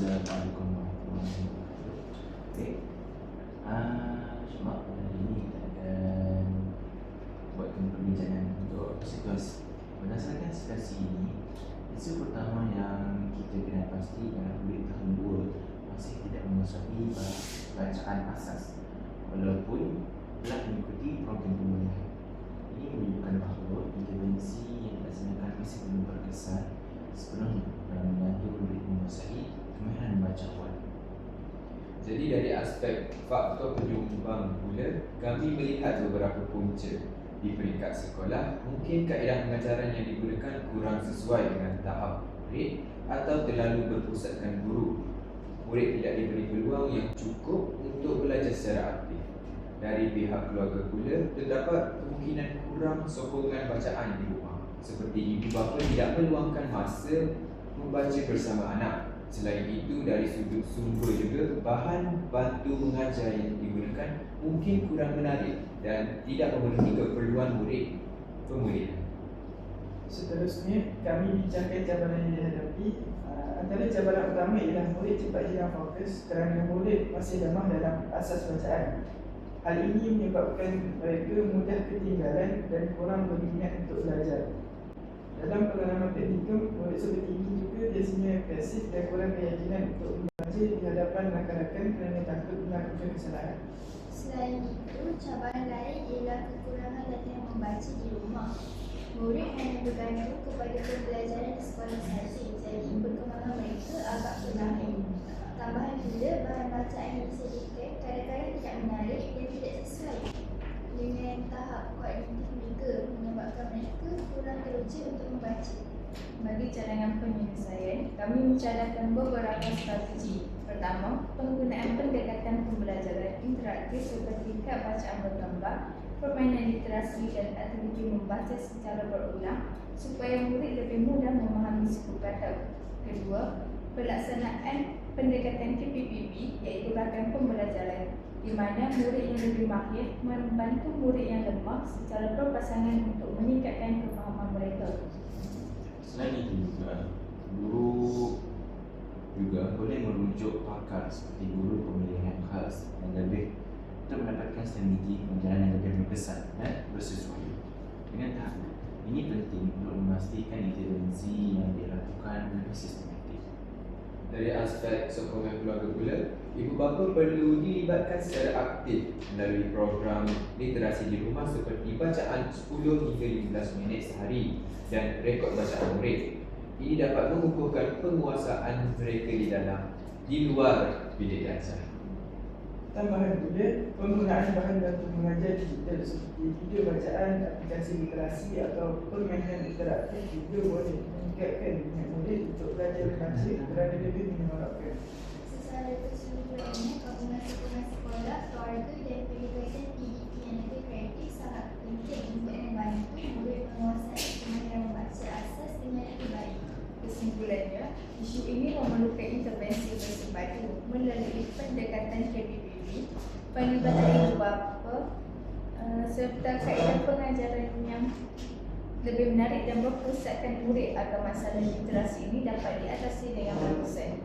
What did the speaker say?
Assalamualaikum warahmatullahi wabarakatuh. Okey. Cuma pada hari ini kita akan buatkan perbincangan untuk situasi. Berdasarkan situasi ini, isu pertama yang kita kena pasti adalah kulit tahun 2 masih tidak memasuki bacaan asas walaupun telah mengikuti program pemulihan. Ini menunjukkan bahawa intervensi yang dilaksanakan masih belum berkesan sepenuhnya dalam membantu kulit menguasai kemahiran membaca awal. Jadi dari aspek faktor penyumbang gula, kami melihat beberapa punca. Di peringkat sekolah, mungkin kaedah pengajaran yang digunakan kurang sesuai dengan tahap murid atau terlalu berpusatkan guru. Murid tidak diberi peluang yang cukup untuk belajar secara aktif. Dari pihak keluarga pula, terdapat kemungkinan kurang sokongan bacaan di rumah, seperti ibu bapa tidak meluangkan masa membaca bersama anak. Selain itu, dari sudut sumber juga, bahan bantu mengajar yang digunakan mungkin kurang menarik dan tidak memenuhi keperluan murid pemulihan. Seterusnya, kami bincangkan cabaran yang dihadapi. Antara cabaran utama ialah murid cepat hilang fokus kerana murid masih lemah dalam asas bacaan. Hal ini menyebabkan mereka mudah ketinggalan dan kurang berminat untuk belajar. Dalam pengalaman praktikum, murid seperti ini juga biasanya pasif dan kurang keyakinan untuk membaca di hadapan rakan-rakan kerana takut melakukan kesalahan. Selain itu, cabaran lain ialah kekurangan latihan membaca di rumah. Murid hanya bergantung kepada pembelajaran di sekolah sahaja, jadi perkembangan mereka agak perlahan. Tambahan pula, bahan bacaan yang disediakan kadang-kadang tidak menarik dan tidak sesuai dengan tahap kognitif mereka, menyebabkan mereka kurang teruja untuk membaca. Bagi cadangan penyelesaian, kami mencadangkan beberapa strategi. Pertama, penggunaan pendekatan pembelajaran interaktif seperti kad bacaan bergambar, permainan literasi dan aktiviti membaca secara berulang supaya murid lebih mudah memahami suku kata. Kedua, pelaksanaan pendekatan KPPB iaitu rakan pembelajaran, di mana murid yang lebih mahir membantu murid yang lemah secara berpasangan untuk meningkatkan kefahaman mereka. Selain itu juga, guru juga boleh merujuk pakar seperti guru pemilihan khas yang lebih untuk mendapatkan strategi pengajaran yang lebih berkesan dan bersesuaian dengan tahap. Ini penting untuk memastikan intervensi yang dilakukan lebih sistematik. Dari aspek sokongan keluarga pula, ibu bapa perlu dilibatkan secara aktif melalui program literasi di rumah seperti bacaan 10 hingga 15 minit sehari dan rekod bacaan murid. Ini dapat mengukuhkan penguasaan mereka di luar bilik belajar. Tambahan pula, penggunaan bahan bantu mengajar digital seperti video bacaan, aplikasi literasi atau permainan interaktif juga boleh meningkatkan minat murid untuk belajar membaca kerana lebih menyeronokkan. Secara keseluruhannya, gabungan sokongan sekolah, keluarga dan pelibatan PDP yang lebih kreatif sangat penting untuk membantu murid menguasai kemahiran membaca asas dengan lebih baik. Kesimpulannya, isu ini memerlukan intervensi bersepadu melalui pendekatan KPPB, pelibatan ibu bapa serta kaedah pengajaran yang lebih menarik dan berpusatkan murid agar masalah literasi ini dapat diatasi dengan berkesan.